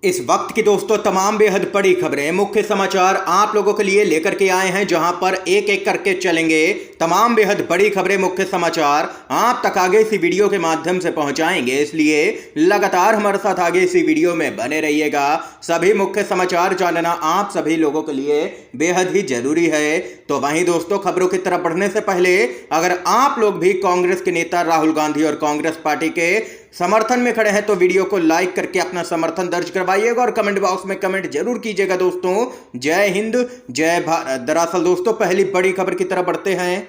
इस वक्त की दोस्तों तमाम बेहद बड़ी खबरें, मुख्य समाचार आप लोगों के लिए लेकर के आए हैं, जहां पर एक एक करके चलेंगे। तमाम बेहद बड़ी खबरें, मुख्य समाचार आप तक आगे इसी वीडियो के माध्यम से पहुंचाएंगे, इसलिए लगातार हमारे साथ आगे इसी वीडियो में बने रहिएगा। सभी मुख्य समाचार जानना आप सभी लोगों के लिए बेहद ही जरूरी है। तो वहीं दोस्तों, खबरों की तरफ बढ़ने से पहले अगर आप लोग भी कांग्रेस के नेता राहुल गांधी और कांग्रेस पार्टी के समर्थन में खड़े हैं तो वीडियो को लाइक करके अपना समर्थन दर्ज करवाइएगा और कमेंट बॉक्स में कमेंट जरूर कीजिएगा दोस्तों। जय हिंद, जय भारत। दरअसल दोस्तों, पहली बड़ी खबर की तरफ बढ़ते हैं।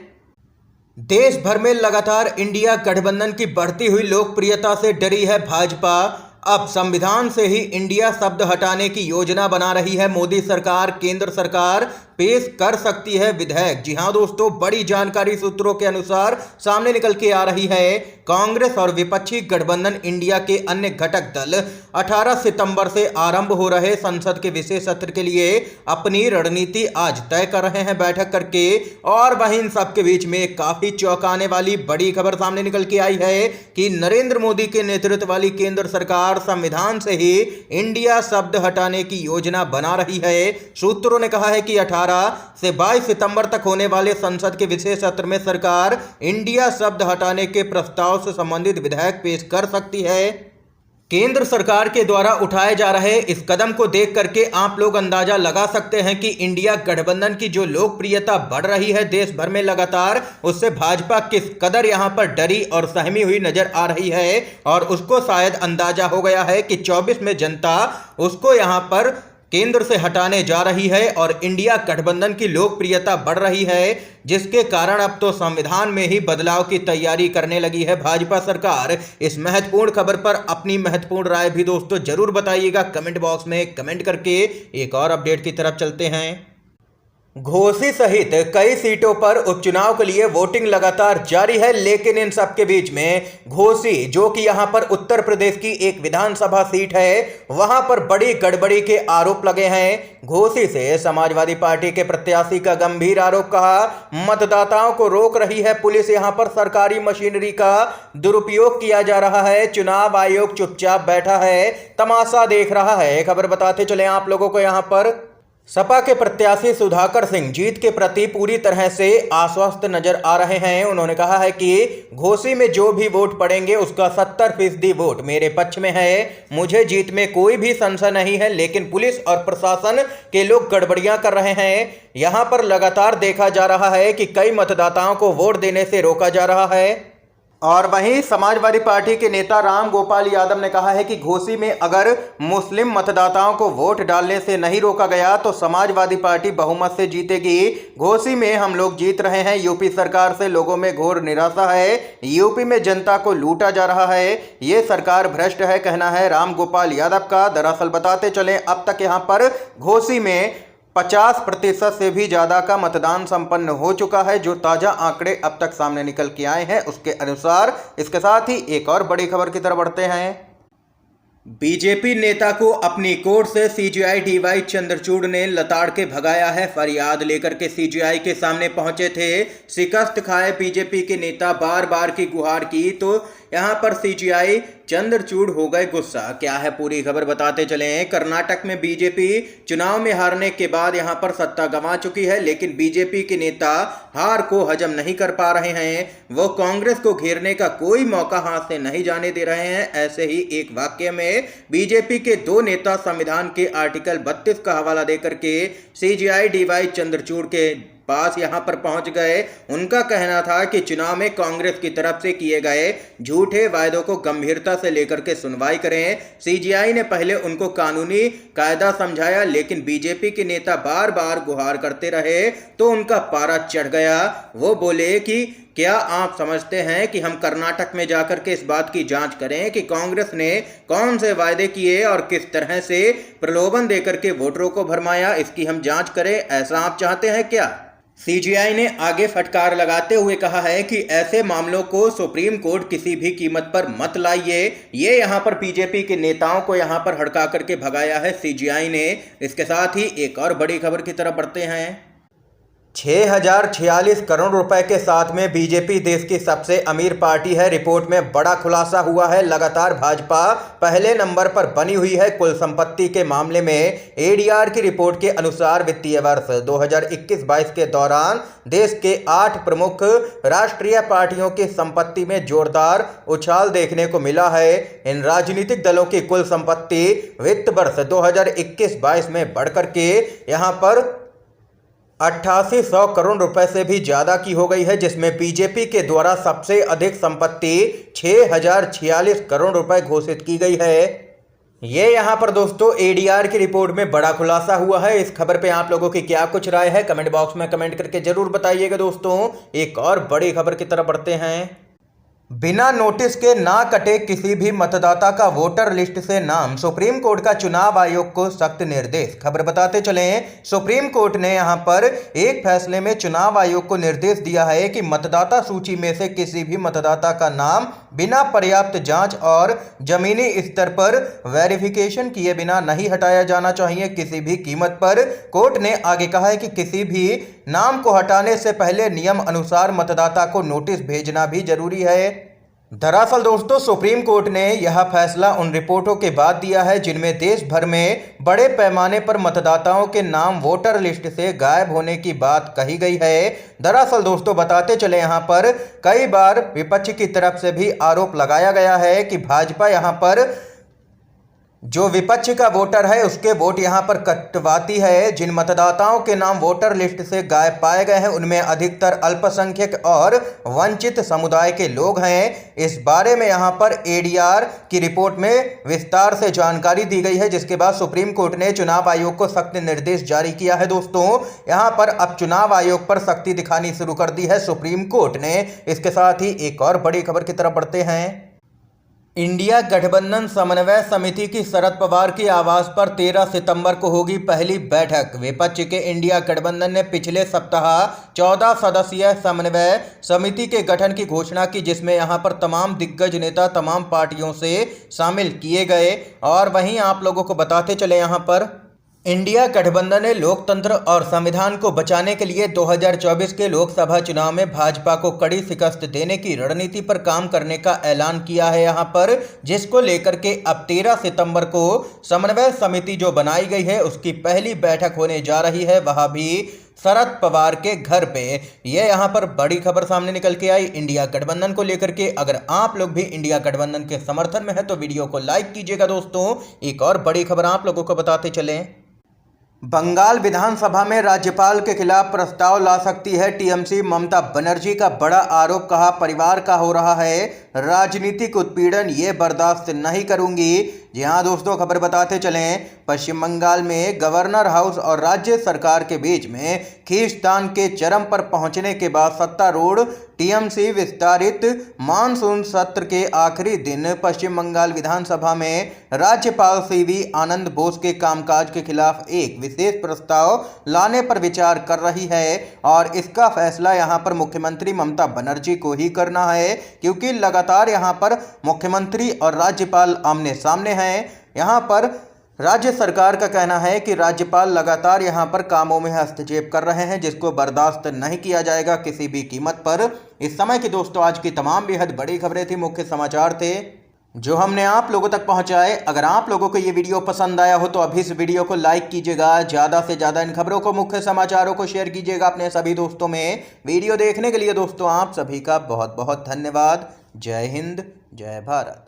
देश भर में लगातार इंडिया गठबंधन की बढ़ती हुई लोकप्रियता से डरी है भाजपा। अब संविधान से ही इंडिया शब्द हटाने की योजना बना रही है मोदी सरकार। केंद्र सरकार पेश कर सकती है विधेयक। जी हां दोस्तों, बड़ी जानकारी सूत्रों के अनुसार सामने निकल के आ रही है। कांग्रेस और विपक्षी गठबंधन इंडिया के अन्य घटक दल 18 सितंबर से आरंभ हो रहे संसद के विशेष सत्र के लिए अपनी रणनीति आज तय कर रहे हैं बैठक करके। और वहीं इन सबके बीच में काफी चौंकाने वाली बड़ी खबर सामने निकल के आई है कि नरेंद्र मोदी के नेतृत्व वाली केंद्र सरकार संविधान से ही इंडिया शब्द हटाने की योजना बना रही है। सूत्रों ने कहा है कि 18 से 22 सितंबर तक होने वाले संसद के विशेष सत्र में सरकार इंडिया शब्द हटाने के प्रस्ताव से संबंधित विधेयक पेश कर सकती है। केंद्र सरकार के द्वारा उठाए जा रहे इस कदम को देख करके आप लोग अंदाजा लगा सकते हैं कि इंडिया गठबंधन की जो लोकप्रियता बढ़ रही है देश भर में लगातार, उससे भाजपा किस कदर यहां पर डरी और सहमी हुई नजर आ रही है। और उसको शायद अंदाजा हो गया है कि 24 में जनता उसको यहां पर केंद्र से हटाने जा रही है और इंडिया गठबंधन की लोकप्रियता बढ़ रही है, जिसके कारण अब तो संविधान में ही बदलाव की तैयारी करने लगी है भाजपा सरकार। इस महत्वपूर्ण खबर पर अपनी महत्वपूर्ण राय भी दोस्तों जरूर बताइएगा कमेंट बॉक्स में कमेंट करके। एक और अपडेट की तरफ चलते हैं। घोसी सहित कई सीटों पर उपचुनाव के लिए वोटिंग लगातार जारी है, लेकिन इन सब के बीच में घोसी, जो कि यहां पर उत्तर प्रदेश की एक विधानसभा सीट है, वहां पर बड़ी गड़बड़ी के आरोप लगे हैं। घोसी से समाजवादी पार्टी के प्रत्याशी का गंभीर आरोप कहा, मतदाताओं को रोक रही है पुलिस, यहां पर सरकारी मशीनरी का दुरुपयोग किया जा रहा है, चुनाव आयोग चुपचाप बैठा है, तमाशा देख रहा है। खबर बताते चले आप लोगों को। यहां पर सपा के प्रत्याशी सुधाकर सिंह जीत के प्रति पूरी तरह से आश्वस्त नजर आ रहे हैं। उन्होंने कहा है कि घोसी में जो भी वोट पड़ेंगे उसका 70% वोट मेरे पक्ष में है, मुझे जीत में कोई भी संशय नहीं है, लेकिन पुलिस और प्रशासन के लोग गड़बड़ियां कर रहे हैं। यहां पर लगातार देखा जा रहा है कि कई मतदाताओं को वोट देने से रोका जा रहा है। और वहीं समाजवादी पार्टी के नेता राम गोपाल यादव ने कहा है कि घोसी में अगर मुस्लिम मतदाताओं को वोट डालने से नहीं रोका गया तो समाजवादी पार्टी बहुमत से जीतेगी। घोसी में हम लोग जीत रहे हैं, यूपी सरकार से लोगों में घोर निराशा है, यूपी में जनता को लूटा जा रहा है, ये सरकार भ्रष्ट है, कहना है राम गोपाल यादव का। दरअसल बताते चले, अब तक यहाँ पर घोसी में 50% से भी ज्यादा का मतदान संपन्न हो चुका है, जो ताजा आंकड़े अब तक सामने निकल के आए हैं उसके अनुसार। इसके साथ ही एक और बड़ी खबर की तरफ बढ़ते हैं। बीजेपी नेता को अपनी कोर्ट से सीजेआई डीवाई चंद्रचूड़ ने लताड़ के भगाया है। फरियाद लेकर के सीजेआई के सामने पहुंचे थे। शिकस्त खाए बीजेपी के नेता बार बार की गुहार की तो यहां पर सीजेआई चंद्रचूड़ हो गए गुस्सा। क्या है पूरी खबर बताते चले। कर्नाटक में बीजेपी चुनाव में हारने के बाद यहां पर सत्ता गंवा चुकी है, लेकिन बीजेपी के नेता हार को हजम नहीं कर पा रहे हैं। वो कांग्रेस को घेरने का कोई मौका हाथ से नहीं जाने दे रहे हैं। ऐसे ही एक वाक्य में बीजेपी के दो नेता संविधान के आर्टिकल 32 का हवाला देकर के सीजेआई डीवाई चंद्रचूड़ के पास यहां पर पहुंच गए। उनका कहना था कि चुनाव में कांग्रेस की तरफ से किए गए झूठे वायदों को गंभीरता से लेकर के सुनवाई करें। सीजेआई ने पहले उनको कानूनी कायदा समझाया, लेकिन बीजेपी के नेता बार बार गुहार करते रहे तो उनका पारा चढ़ गया। वो बोले कि क्या आप समझते हैं कि हम कर्नाटक में जाकर के इस बात की जांच करें कि कांग्रेस ने कौन से वायदे किए और किस तरह से प्रलोभन देकर के वोटरों को भरमाया, इसकी हम जांच करें? ऐसा आप चाहते हैं क्या? सीजेआई ने आगे फटकार लगाते हुए कहा है कि ऐसे मामलों को सुप्रीम कोर्ट किसी भी कीमत पर मत लाइए। ये यहां पर बीजेपी के नेताओं को यहां पर हड़का करके भगाया है सीजेआई ने। इसके साथ ही एक और बड़ी खबर की तरफ बढ़ते हैं। 6046 करोड़ रुपए के साथ में बीजेपी देश की सबसे अमीर पार्टी है। रिपोर्ट में बड़ा खुलासा हुआ है। लगातार भाजपा पहले नंबर पर बनी हुई है कुल संपत्ति के मामले में। एडीआर की रिपोर्ट के अनुसार वित्तीय वर्ष 2021-22 के दौरान देश के 8 प्रमुख राष्ट्रीय पार्टियों की संपत्ति में जोरदार उछाल देखने को मिला है। इन राजनीतिक दलों की कुल संपत्ति वित्त वर्ष 2021-22 में बढ़कर के यहां पर 8800 करोड़ रुपए से भी ज्यादा की हो गई है, जिसमें बीजेपी के द्वारा सबसे अधिक संपत्ति 6046 करोड़ रुपए घोषित की गई है। ये यहाँ पर दोस्तों एडीआर की रिपोर्ट में बड़ा खुलासा हुआ है। इस खबर पे आप लोगों की क्या कुछ राय है, कमेंट बॉक्स में कमेंट करके जरूर बताइएगा दोस्तों। एक और बड़ी खबर की तरफ बढ़ते हैं। बिना नोटिस के ना कटे किसी भी मतदाता का वोटर लिस्ट से नाम, सुप्रीम कोर्ट का चुनाव आयोग को सख्त निर्देश। खबर बताते चलें, सुप्रीम कोर्ट ने यहां पर एक फैसले में चुनाव आयोग को निर्देश दिया है कि मतदाता सूची में से किसी भी मतदाता का नाम बिना पर्याप्त जांच और जमीनी स्तर पर वेरिफिकेशन किए बिना नहीं हटाया जाना चाहिए किसी भी कीमत पर। कोर्ट ने आगे कहा है कि किसी भी नाम को हटाने से पहले नियम अनुसार मतदाता को नोटिस भेजना भी जरूरी है। दरअसल दोस्तों सुप्रीम कोर्ट ने यह फैसला उन रिपोर्टों के बाद दिया है जिनमें देश भर में बड़े पैमाने पर मतदाताओं के नाम वोटर लिस्ट से गायब होने की बात कही गई है। दरअसल दोस्तों बताते चले, यहां पर कई बार विपक्ष की तरफ से भी आरोप लगाया गया है कि भाजपा यहां पर जो विपक्ष का वोटर है उसके वोट यहां पर कटवाती है। जिन मतदाताओं के नाम वोटर लिस्ट से गायब पाए गए हैं उनमें अधिकतर अल्पसंख्यक और वंचित समुदाय के लोग हैं। इस बारे में यहां पर एडीआर की रिपोर्ट में विस्तार से जानकारी दी गई है, जिसके बाद सुप्रीम कोर्ट ने चुनाव आयोग को सख्त निर्देश जारी किया है। दोस्तों यहां पर अब चुनाव आयोग पर सख्ती दिखानी शुरू कर दी है सुप्रीम कोर्ट ने। इसके साथ ही एक और बड़ी खबर की तरफ बढ़ते हैं। इंडिया गठबंधन समन्वय समिति की शरद पवार के आवास पर 13 सितंबर को होगी पहली बैठक। विपक्ष के इंडिया गठबंधन ने पिछले सप्ताह 14 सदस्यीय समन्वय समिति के गठन की घोषणा की, जिसमें यहां पर तमाम दिग्गज नेता तमाम पार्टियों से शामिल किए गए। और वहीं आप लोगों को बताते चले, यहां पर इंडिया गठबंधन ने लोकतंत्र और संविधान को बचाने के लिए 2024 के लोकसभा चुनाव में भाजपा को कड़ी शिकस्त देने की रणनीति पर काम करने का ऐलान किया है यहां पर, जिसको लेकर के अब 13 सितंबर को समन्वय समिति जो बनाई गई है उसकी पहली बैठक होने जा रही है, वह भी शरद पवार के घर पे। ये यहाँ पर बड़ी खबर सामने निकल के आई इंडिया गठबंधन को लेकर के। अगर आप लोग भी इंडिया गठबंधन के समर्थन में है तो वीडियो को लाइक कीजिएगा दोस्तों। एक और बड़ी खबर आप लोगों को बताते चलें, बंगाल विधानसभा में राज्यपाल के खिलाफ प्रस्ताव ला सकती है टीएमसी। ममता बनर्जी का बड़ा आरोप, कहा परिवार का हो रहा है राजनीतिक उत्पीड़न, ये बर्दाश्त नहीं करूंगी। जी हाँ दोस्तों, खबर बताते चलें, पश्चिम बंगाल में गवर्नर हाउस और राज्य सरकार के बीच में खींचतान के चरम पर पहुंचने के बाद सत्तारूढ़ टीएमसी विस्तारित मानसून सत्र के आखिरी दिन पश्चिम बंगाल विधानसभा में राज्यपाल सीवी आनंद बोस के कामकाज के खिलाफ एक विशेष प्रस्ताव लाने पर विचार कर रही है। और इसका फैसला यहां पर मुख्यमंत्री ममता बनर्जी को ही करना है, क्योंकि लगातार यहां पर मुख्यमंत्री और राज्यपाल आमने सामने हैं। यहां पर राज्य सरकार का कहना है कि राज्यपाल लगातार यहां पर कामों में हस्तक्षेप कर रहे हैं, जिसको बर्दाश्त नहीं किया जाएगा किसी भी कीमत पर। इस समय की दोस्तों आज की तमाम बेहद बड़ी खबरें थी, मुख्य समाचार थे जो हमने आप लोगों तक पहुंचाए। अगर आप लोगों को ये वीडियो पसंद आया हो तो अभी इस वीडियो को लाइक कीजिएगा, ज़्यादा से ज़्यादा इन खबरों को, मुख्य समाचारों को शेयर कीजिएगा अपने सभी दोस्तों में। वीडियो देखने के लिए दोस्तों आप सभी का बहुत बहुत धन्यवाद। जय हिंद, जय भारत।